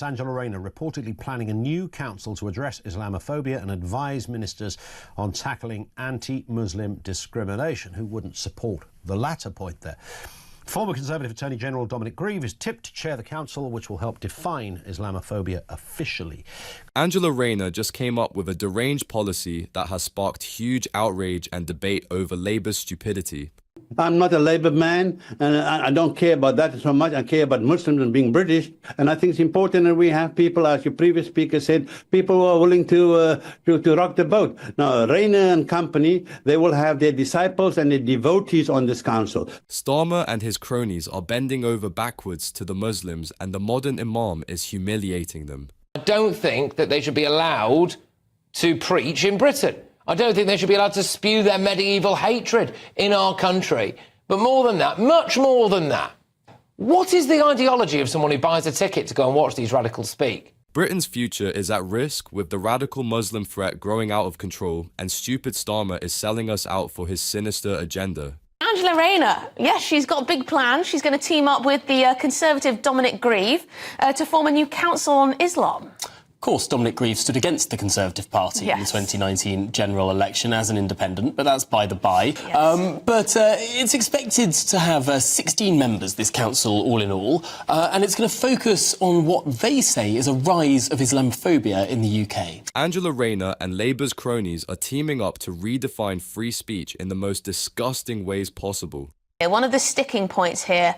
Angela Rayner reportedly planning a new council to address Islamophobia and advise ministers on tackling anti-Muslim discrimination. Who wouldn't support the latter point there? Former Conservative Attorney General Dominic Grieve is tipped to chair the council, which will help define Islamophobia officially. Angela Rayner just came up with a deranged policy that has sparked huge outrage and debate over Labour's stupidity. I'm not a Labour man, and I don't care about that so much. I care about Muslims and being British. And I think it's important that we have people, as your previous speaker said, people who are willing to rock the boat. Now, Rayner and company, they will have their disciples and their devotees on this council. Starmer and his cronies are bending over backwards to the Muslims, and the modern Imam is humiliating them. I don't think that they should be allowed to preach in Britain. I don't think they should be allowed to spew their medieval hatred in our country. But more than that, much more than that, what is the ideology of someone who buys a ticket to go and watch these radicals speak? Britain's future is at risk with the radical Muslim threat growing out of control, and stupid Starmer is selling us out for his sinister agenda. Angela Rayner, yes, she's got big plans. She's going to team up with the Conservative Dominic Grieve to form a new council on Islam. Of course, Dominic Grieve stood against the Conservative Party in the 2019 general election as an independent, but that's by the by. Yes. But it's expected to have 16 members, this council, all in all, and it's going to focus on what they say is a rise of Islamophobia in the UK. Angela Rayner and Labour's cronies are teaming up to redefine free speech in the most disgusting ways possible. One of the sticking points here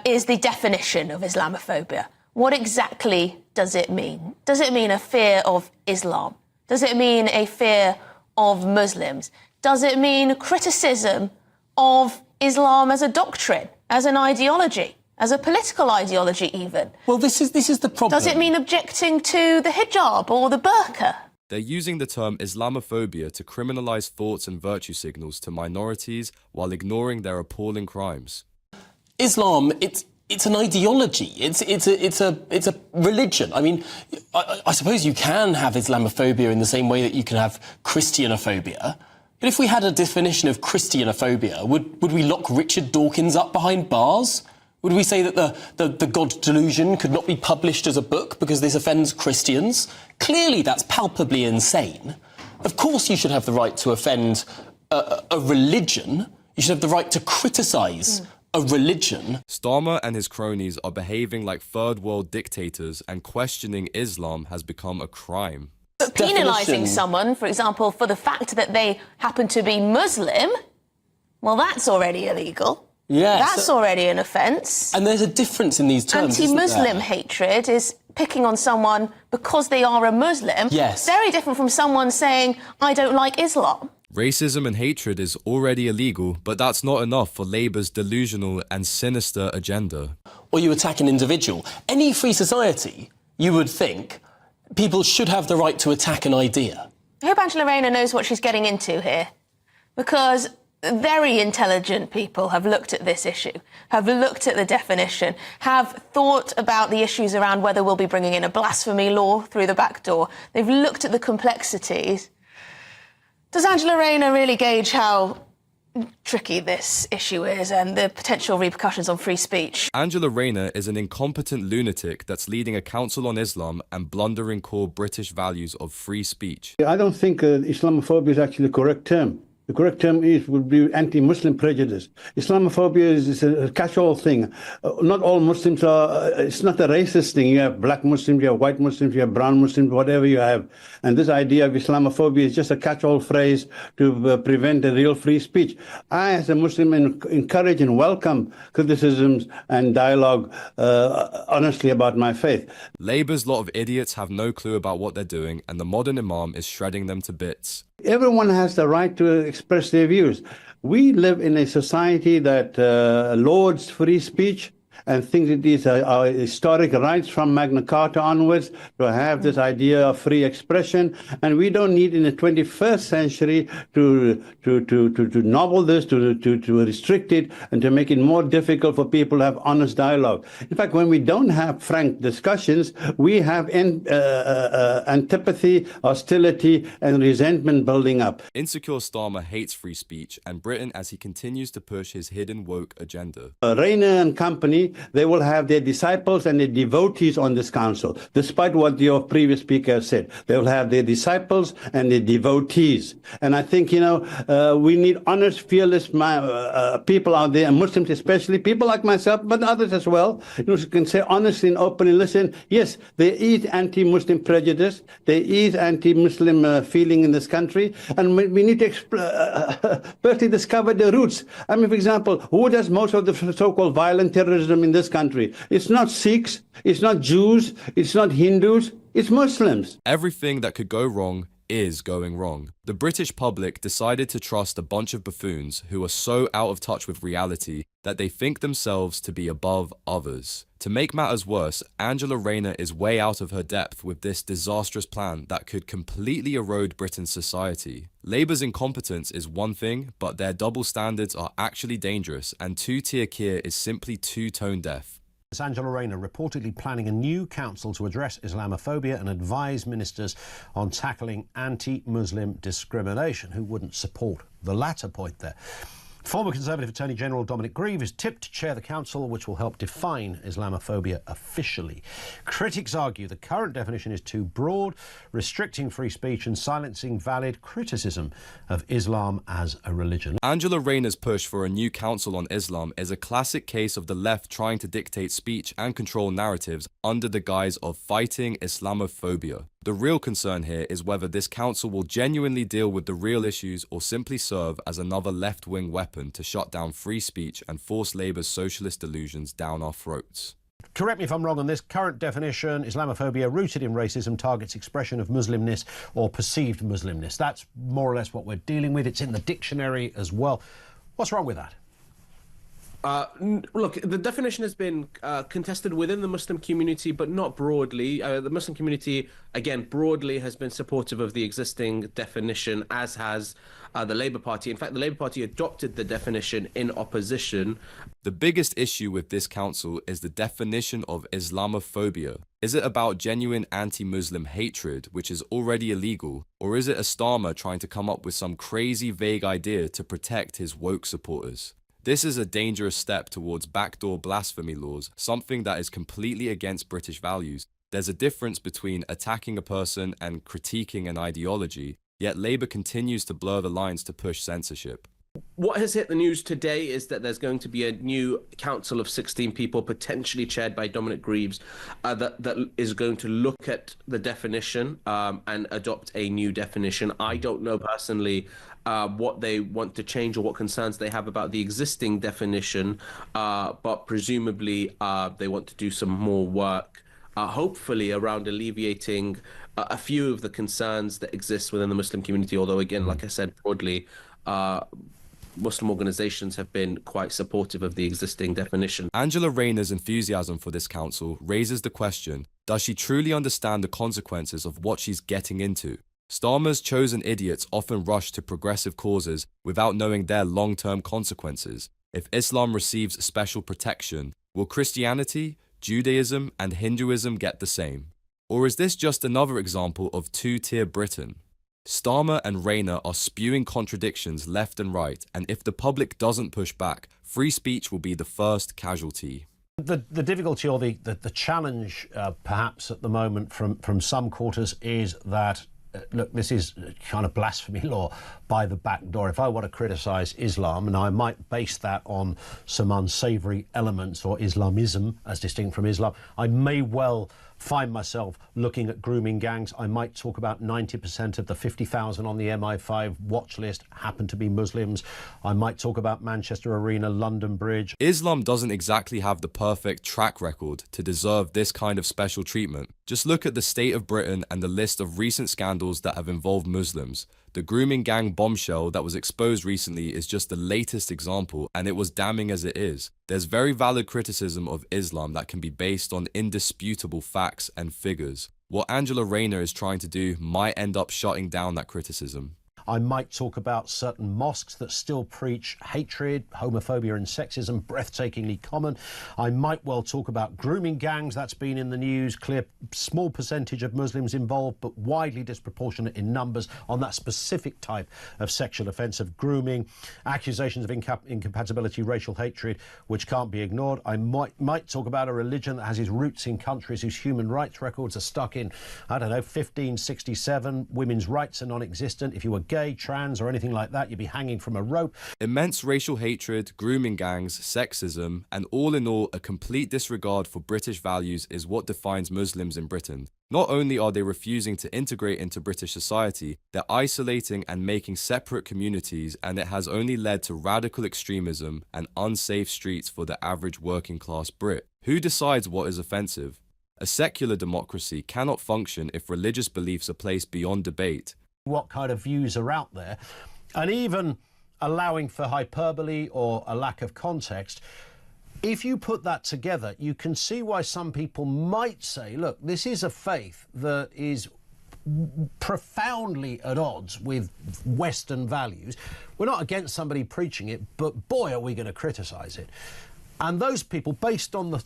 is the definition of Islamophobia. What exactly does it mean? Does it mean a fear of Islam? Does it mean a fear of Muslims? Does it mean criticism of Islam as a doctrine, as an ideology, as a political ideology even? Well, this is the problem. Does it mean objecting to the hijab or the burqa? They're using the term Islamophobia to criminalise thoughts and virtue signals to minorities while ignoring their appalling crimes. Islam, it's an ideology. It's a religion. I mean, I suppose you can have Islamophobia in the same way that you can have Christianophobia. But if we had a definition of Christianophobia, would we lock Richard Dawkins up behind bars? Would we say that the God Delusion could not be published as a book because this offends Christians? Clearly, that's palpably insane. Of course, you should have the right to offend a religion. You should have the right to criticise a religion. Starmer and his cronies are behaving like third world dictators, and questioning Islam has become a crime. But penalising someone, for example, for the fact that they happen to be Muslim, well, that's already illegal. Yes. That's already an offence. And there's a difference in these terms. Anti-Muslim hatred is picking on someone because they are a Muslim. Yes. Very different from someone saying, I don't like Islam. Racism and hatred is already illegal, but that's not enough for Labour's delusional and sinister agenda. Or you attack an individual. Any free society, you would think, people should have the right to attack an idea. I hope Angela Rayner knows what she's getting into here, because very intelligent people have looked at this issue, have looked at the definition, have thought about the issues around whether we'll be bringing in a blasphemy law through the back door. They've looked at the complexities. Does Angela Rayner really gauge how tricky this issue is and the potential repercussions on free speech? Angela Rayner is an incompetent lunatic that's leading a council on Islam and blundering core British values of free speech. I don't think Islamophobia is actually the correct term. The correct term would be anti-Muslim prejudice. Islamophobia is a catch-all thing. Not all Muslims are, it's not a racist thing. You have black Muslims, you have white Muslims, you have brown Muslims, whatever you have. And this idea of Islamophobia is just a catch-all phrase to prevent a real free speech. I, as a Muslim, encourage and welcome criticisms and dialogue honestly about my faith. Labour's lot of idiots have no clue about what they're doing, and the modern Imam is shredding them to bits. Everyone has the right to express their views. We live in a society that lauds free speech and thinks it is our historic rights from Magna Carta onwards to have this idea of free expression. And we don't need in the 21st century to novel this, to restrict it, and to make it more difficult for people to have honest dialogue. In fact, when we don't have frank discussions, we have antipathy, hostility, and resentment building up. Insecure Starmer hates free speech and Britain as he continues to push his hidden woke agenda. Rayner and company, me, they will have their disciples and their devotees on this council, despite what your previous speaker said. They will have their disciples and their devotees. And I think, we need honest, fearless people out there, and Muslims especially, people like myself, but others as well, who can say honestly and openly, listen, yes, there is anti-Muslim prejudice, there is anti-Muslim feeling in this country, and we need to firstly discover the roots. I mean, for example, who does most of the so-called violent terrorism in this country? It's not Sikhs, it's not Jews, it's not Hindus, it's Muslims. Everything that could go wrong is going wrong. The British public decided to trust a bunch of buffoons who are so out of touch with reality that they think themselves to be above others. To make matters worse, Angela Rayner is way out of her depth with this disastrous plan that could completely erode Britain's society. Labour's incompetence is one thing, but their double standards are actually dangerous, and two-tier Keir is simply too tone-deaf. Angela Rayner reportedly planning a new council to address Islamophobia and advise ministers on tackling anti-Muslim discrimination. Who wouldn't support the latter point there? Former Conservative Attorney General Dominic Grieve is tipped to chair the council, which will help define Islamophobia officially. Critics argue the current definition is too broad, restricting free speech and silencing valid criticism of Islam as a religion. Angela Rayner's push for a new council on Islam is a classic case of the left trying to dictate speech and control narratives under the guise of fighting Islamophobia. The real concern here is whether this council will genuinely deal with the real issues or simply serve as another left-wing weapon to shut down free speech and force Labour's socialist delusions down our throats. Correct me if I'm wrong on this. Current definition, Islamophobia rooted in racism targets expression of Muslimness or perceived Muslimness. That's more or less what we're dealing with. It's in the dictionary as well. What's wrong with that? Look, the definition has been contested within the Muslim community, but not broadly. The Muslim community, again, broadly has been supportive of the existing definition, as has the Labour Party. In fact, the Labour Party adopted the definition in opposition. The biggest issue with this council is the definition of Islamophobia. Is it about genuine anti-Muslim hatred, which is already illegal, or is it a Starmer trying to come up with some crazy vague idea to protect his woke supporters? This is a dangerous step towards backdoor blasphemy laws, something that is completely against British values. There's a difference between attacking a person and critiquing an ideology, yet Labour continues to blur the lines to push censorship. What has hit the news today is that there's going to be a new council of 16 people, potentially chaired by Dominic Greaves, that is going to look at the definition and adopt a new definition. I don't know personally what they want to change or what concerns they have about the existing definition, but presumably they want to do some more work, hopefully around alleviating a few of the concerns that exist within the Muslim community, although again, like I said, broadly, Muslim organisations have been quite supportive of the existing definition. Angela Rayner's enthusiasm for this council raises the question, does she truly understand the consequences of what she's getting into? Starmer's chosen idiots often rush to progressive causes without knowing their long-term consequences. If Islam receives special protection, will Christianity, Judaism and Hinduism get the same? Or is this just another example of two-tier Britain? Starmer and Rayner are spewing contradictions left and right, and if the public doesn't push back, free speech will be the first casualty. The difficulty or the challenge perhaps at the moment from some quarters is that look, this is kind of blasphemy law by the back door. If I want to criticise Islam, and I might base that on some unsavoury elements or Islamism as distinct from Islam, I may well find myself looking at grooming gangs. I might talk about 90% of the 50,000 on the MI5 watch list happen to be Muslims. I might talk about Manchester Arena, London Bridge. Islam doesn't exactly have the perfect track record to deserve this kind of special treatment. Just look at the state of Britain and the list of recent scandals that have involved Muslims. The grooming gang bombshell that was exposed recently is just the latest example, and it was damning as it is. There's very valid criticism of Islam that can be based on indisputable facts and figures. What Angela Rayner is trying to do might end up shutting down that criticism. I might talk about certain mosques that still preach hatred, homophobia and sexism, breathtakingly common. I might well talk about grooming gangs. That's been in the news. Clear small percentage of Muslims involved, but widely disproportionate in numbers on that specific type of sexual offence of grooming. Accusations of incompatibility, racial hatred, which can't be ignored. I might talk about a religion that has its roots in countries whose human rights records are stuck in, I don't know, 1567. Women's rights are non-existent. If you were gay, trans or anything like that, you'd be hanging from a rope. Immense racial hatred, grooming gangs, sexism, and all in all, a complete disregard for British values is what defines Muslims in Britain. Not only are they refusing to integrate into British society, they're isolating and making separate communities, and it has only led to radical extremism and unsafe streets for the average working class Brit. Who decides what is offensive? A secular democracy cannot function if religious beliefs are placed beyond debate. What kind of views are out there, and even allowing for hyperbole or a lack of context, if you put that together, you can see why some people might say, look, this is a faith that is profoundly at odds with Western values. We're not against somebody preaching it, but boy, are we going to criticise it. And those people, based on the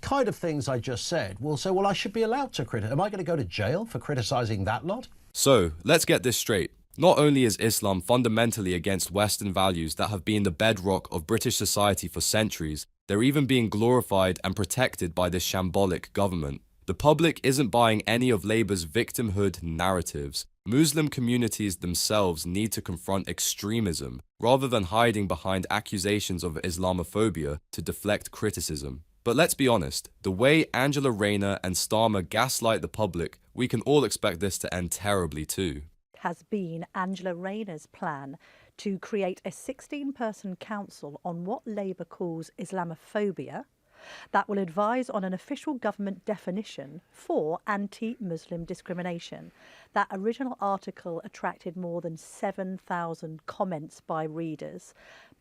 kind of things I just said, will say, well, I should be allowed to criticise. Am I going to go to jail for criticising that lot? So, let's get this straight. Not only is Islam fundamentally against Western values that have been the bedrock of British society for centuries, they're even being glorified and protected by this shambolic government. The public isn't buying any of Labour's victimhood narratives. Muslim communities themselves need to confront extremism, rather than hiding behind accusations of Islamophobia to deflect criticism. But let's be honest, the way Angela Rayner and Starmer gaslight the public, we can all expect this to end terribly too. Has been Angela Rayner's plan to create a 16-person council on what Labour calls Islamophobia that will advise on an official government definition for anti-Muslim discrimination. That original article attracted more than 7,000 comments by readers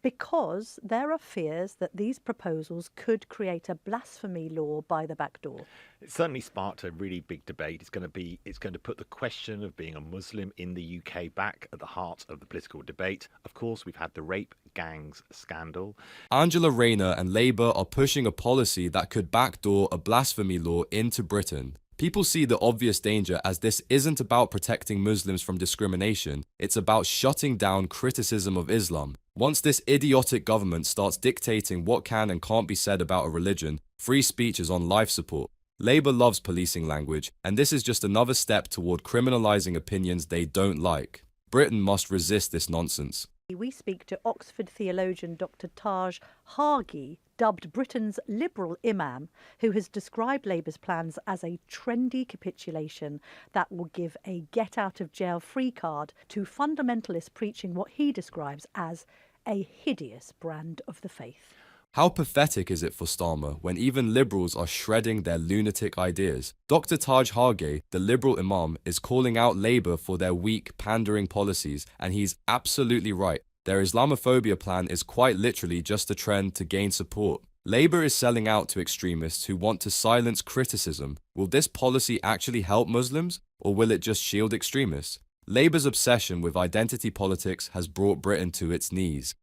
because there are fears that these proposals could create a blasphemy law by the back door. It certainly sparked a really big debate. It's going to put the question of being a Muslim in the UK back at the heart of the political debate. Of course, we've had the rape gangs scandal. Angela Rayner and Labour are pushing a policy that could backdoor a blasphemy law into Britain. People see the obvious danger as this isn't about protecting Muslims from discrimination, it's about shutting down criticism of Islam. Once this idiotic government starts dictating what can and can't be said about a religion, free speech is on life support. Labour loves policing language, and this is just another step toward criminalising opinions they don't like. Britain must resist this nonsense. We speak to Oxford theologian Dr. Taj Hargi, dubbed Britain's liberal Imam, who has described Labour's plans as a trendy capitulation that will give a get-out-of-jail-free card to fundamentalists preaching what he describes as a hideous brand of the faith. How pathetic is it for Starmer when even liberals are shredding their lunatic ideas? Dr. Taj Hargi, the liberal Imam, is calling out Labour for their weak, pandering policies, and he's absolutely right. Their Islamophobia plan is quite literally just a trend to gain support. Labour is selling out to extremists who want to silence criticism. Will this policy actually help Muslims, or will it just shield extremists? Labour's obsession with identity politics has brought Britain to its knees.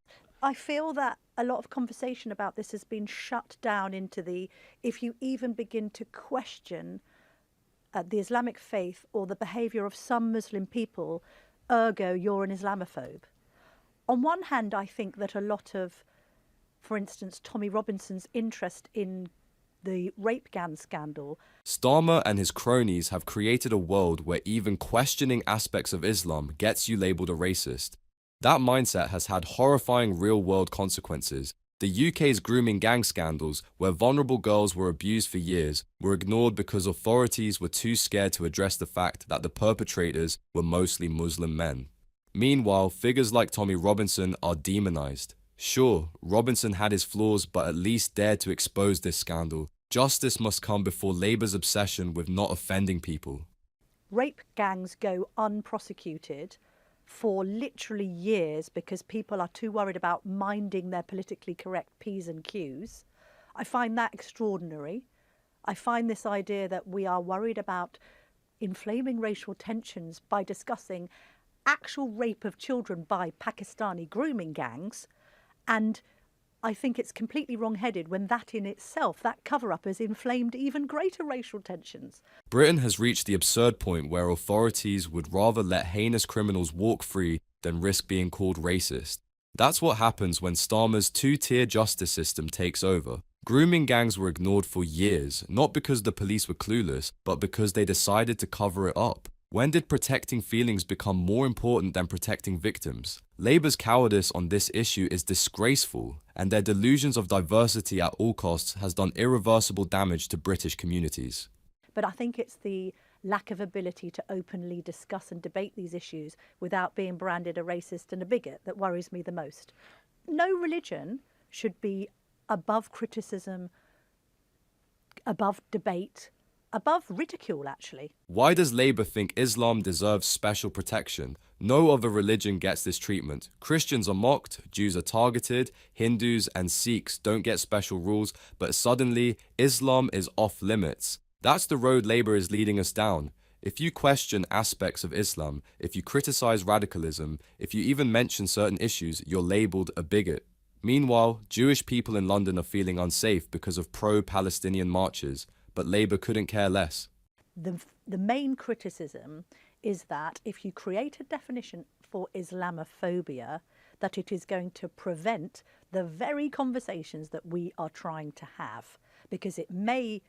I feel that a lot of conversation about this has been shut down into if you even begin to question the Islamic faith or the behaviour of some Muslim people, ergo you're an Islamophobe. On one hand, I think that a lot of, for instance, Tommy Robinson's interest in the rape gang scandal. Starmer and his cronies have created a world where even questioning aspects of Islam gets you labelled a racist. That mindset has had horrifying real-world consequences. The UK's grooming gang scandals, where vulnerable girls were abused for years, were ignored because authorities were too scared to address the fact that the perpetrators were mostly Muslim men. Meanwhile, figures like Tommy Robinson are demonised. Sure, Robinson had his flaws, but at least dared to expose this scandal. Justice must come before Labour's obsession with not offending people. Rape gangs go unprosecuted for literally years because people are too worried about minding their politically correct P's and Q's. I find that extraordinary. I find this idea that we are worried about inflaming racial tensions by discussing actual rape of children by Pakistani grooming gangs, and I think it's completely wrong-headed when that in itself, that cover-up, has inflamed even greater racial tensions. Britain has reached the absurd point where authorities would rather let heinous criminals walk free than risk being called racist. That's what happens when Starmer's two-tier justice system takes over. Grooming gangs were ignored for years, not because the police were clueless, but because they decided to cover it up. When did protecting feelings become more important than protecting victims? Labour's cowardice on this issue is disgraceful, and their delusions of diversity at all costs has done irreversible damage to British communities. But I think it's the lack of ability to openly discuss and debate these issues without being branded a racist and a bigot that worries me the most. No religion should be above criticism, above debate, above ridicule, actually. Why does Labour think Islam deserves special protection? No other religion gets this treatment. Christians are mocked, Jews are targeted, Hindus and Sikhs don't get special rules, but suddenly Islam is off limits. That's the road Labour is leading us down. If you question aspects of Islam, if you criticise radicalism, if you even mention certain issues, you're labelled a bigot. Meanwhile, Jewish people in London are feeling unsafe because of pro-Palestinian marches, but Labour couldn't care less. The main criticism is that if you create a definition for Islamophobia, that it is going to prevent the very conversations that we are trying to have, because it may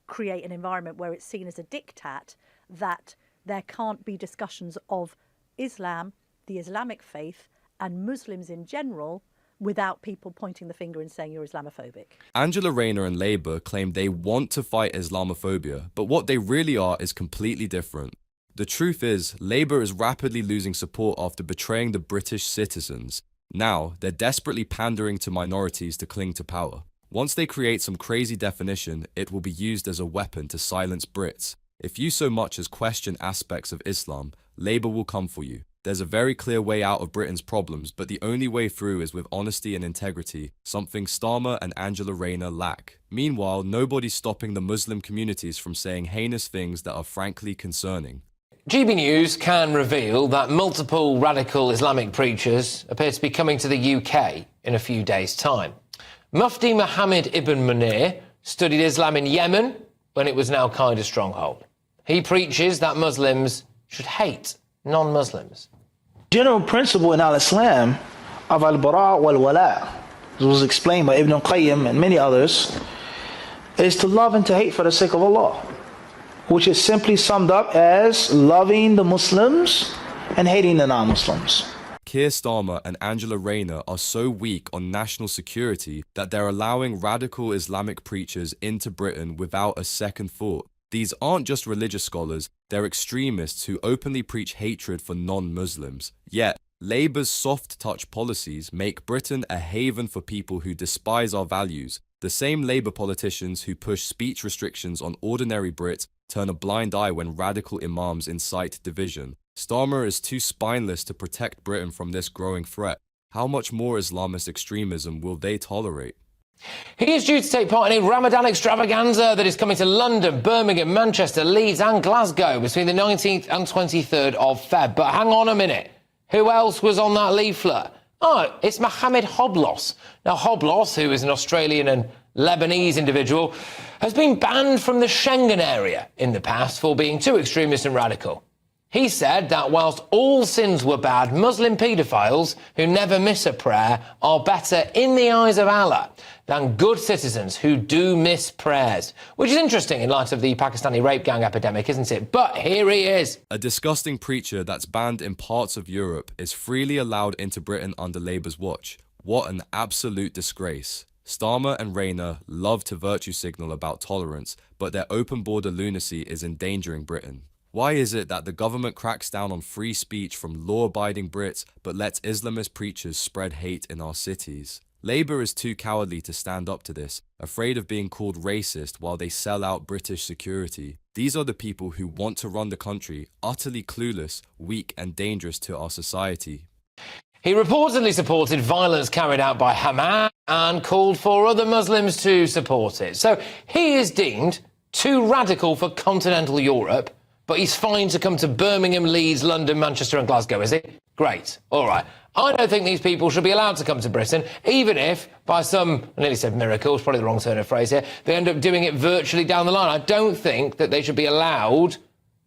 create an environment where it's seen as a diktat that there can't be discussions of Islam, the Islamic faith, and Muslims in general without people pointing the finger and saying you're Islamophobic. Angela Rayner and Labour claim they want to fight Islamophobia, but what they really are is completely different. The truth is, Labour is rapidly losing support after betraying the British citizens. Now, they're desperately pandering to minorities to cling to power. Once they create some crazy definition, it will be used as a weapon to silence Brits. If you so much as question aspects of Islam, Labour will come for you. There's a very clear way out of Britain's problems, but the only way through is with honesty and integrity, something Starmer and Angela Rayner lack. Meanwhile, nobody's stopping the Muslim communities from saying heinous things that are frankly concerning. GB News can reveal that multiple radical Islamic preachers appear to be coming to the UK in a few days' time. Mufti Muhammad ibn Munir studied Islam in Yemen when it was an al-Qaeda stronghold. He preaches that Muslims should hate non-Muslims. General principle in al-Islam of al-bara' wal-wala, as was explained by Ibn al-Qayyim and many others, is to love and to hate for the sake of Allah, which is simply summed up as loving the Muslims and hating the non-Muslims. Keir Starmer and Angela Rayner are so weak on national security that they're allowing radical Islamic preachers into Britain without a second thought. These aren't just religious scholars, they're extremists who openly preach hatred for non-Muslims. Yet, Labour's soft-touch policies make Britain a haven for people who despise our values. The same Labour politicians who push speech restrictions on ordinary Brits turn a blind eye when radical imams incite division. Starmer is too spineless to protect Britain from this growing threat. How much more Islamist extremism will they tolerate? He is due to take part in a Ramadan extravaganza that is coming to London, Birmingham, Manchester, Leeds and Glasgow between the 19th and 23rd of Feb. But hang on a minute. Who else was on that leaflet? Oh, it's Mohammed Hoblos. Now, Hoblos, who is an Australian and Lebanese individual, has been banned from the Schengen area in the past for being too extremist and radical. He said that whilst all sins were bad, Muslim paedophiles who never miss a prayer are better in the eyes of Allah than good citizens who do miss prayers. Which is interesting in light of the Pakistani rape gang epidemic, isn't it? But here he is. A disgusting preacher that's banned in parts of Europe is freely allowed into Britain under Labour's watch. What an absolute disgrace. Starmer and Rayner love to virtue signal about tolerance, but their open border lunacy is endangering Britain. Why is it that the government cracks down on free speech from law-abiding Brits but lets Islamist preachers spread hate in our cities? Labour is too cowardly to stand up to this, afraid of being called racist while they sell out British security. These are the people who want to run the country, utterly clueless, weak and dangerous to our society. He reportedly supported violence carried out by Hamas and called for other Muslims to support it. So he is deemed too radical for continental Europe, but he's fine to come to Birmingham, Leeds, London, Manchester and Glasgow, is he? Great. All right. I don't think these people should be allowed to come to Britain, even if, by some, I nearly said miracles, probably the wrong turn of phrase here, they end up doing it virtually down the line. I don't think that they should be allowed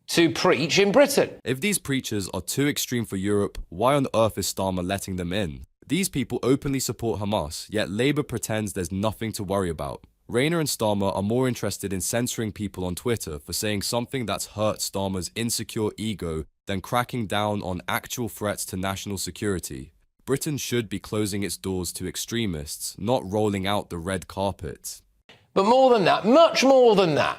to preach in Britain. If these preachers are too extreme for Europe, why on earth is Starmer letting them in? These people openly support Hamas, yet Labour pretends there's nothing to worry about. Rayner and Starmer are more interested in censoring people on Twitter for saying something that's hurt Starmer's insecure ego than cracking down on actual threats to national security. Britain should be closing its doors to extremists, not rolling out the red carpet. But more than that, much more than that,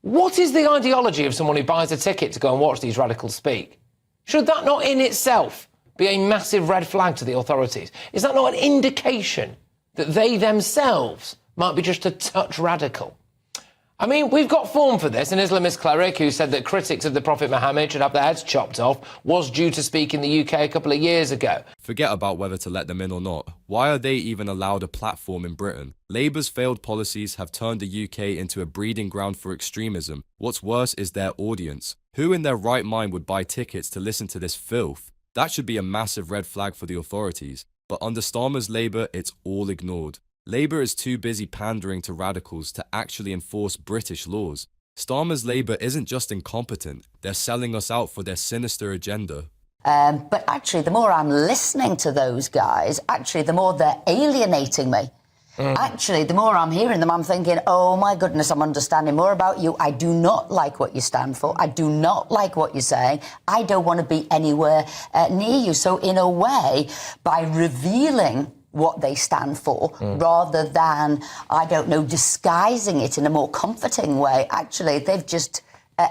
what is the ideology of someone who buys a ticket to go and watch these radicals speak? Should that not in itself be a massive red flag to the authorities? Is that not an indication that they themselves might be just a touch radical? I mean, we've got form for this. An Islamist cleric who said that critics of the Prophet Muhammad should have their heads chopped off was due to speak in the UK a couple of years ago. Forget about whether to let them in or not. Why are they even allowed a platform in Britain? Labour's failed policies have turned the UK into a breeding ground for extremism. What's worse is their audience. Who in their right mind would buy tickets to listen to this filth? That should be a massive red flag for the authorities. But under Starmer's Labour, it's all ignored. Labour is too busy pandering to radicals to actually enforce British laws. Starmer's Labour isn't just incompetent, they're selling us out for their sinister agenda. But actually, the more I'm listening to those guys, actually, the more they're alienating me. Actually, the more I'm hearing them, I'm thinking, oh my goodness, I'm understanding more about you. I do not like what you stand for. I do not like what you're saying. I don't want to be anywhere near you. So in a way, by revealing what they stand for, rather than, I don't know, disguising it in a more comforting way, actually, they've just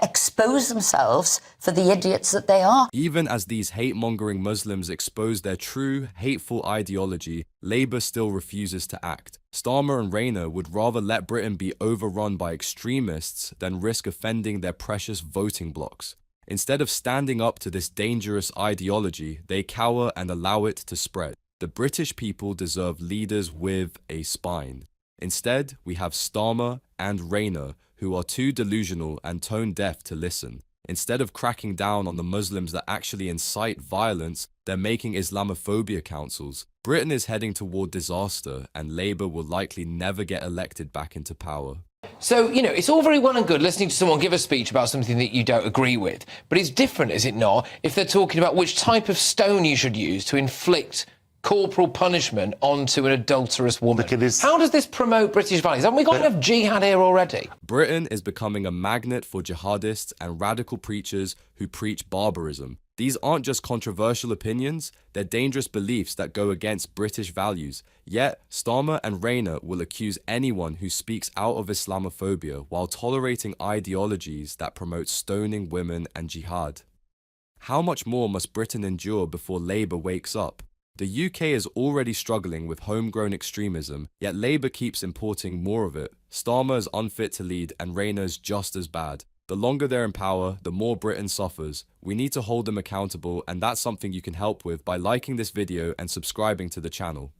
exposed themselves for the idiots that they are. Even as these hate-mongering Muslims expose their true, hateful ideology, Labour still refuses to act. Starmer and Rayner would rather let Britain be overrun by extremists than risk offending their precious voting blocs. Instead of standing up to this dangerous ideology, they cower and allow it to spread. The British people deserve leaders with a spine. Instead, we have Starmer and Rayner, who are too delusional and tone-deaf to listen. Instead of cracking down on the Muslims that actually incite violence, they're making Islamophobia councils. Britain is heading toward disaster, and Labour will likely never get elected back into power. So, you know, it's all very well and good listening to someone give a speech about something that you don't agree with, but it's different, is it not, if they're talking about which type of stone you should use to inflict corporal punishment onto an adulterous woman. How does this promote British values? Haven't we got enough jihad here already? Britain is becoming a magnet for jihadists and radical preachers who preach barbarism. These aren't just controversial opinions, they're dangerous beliefs that go against British values. Yet, Starmer and Rayner will accuse anyone who speaks out of Islamophobia while tolerating ideologies that promote stoning women and jihad. How much more must Britain endure before Labour wakes up? The UK is already struggling with homegrown extremism, yet Labour keeps importing more of it. Starmer is unfit to lead and Rayner's just as bad. The longer they're in power, the more Britain suffers. We need to hold them accountable, and that's something you can help with by liking this video and subscribing to the channel.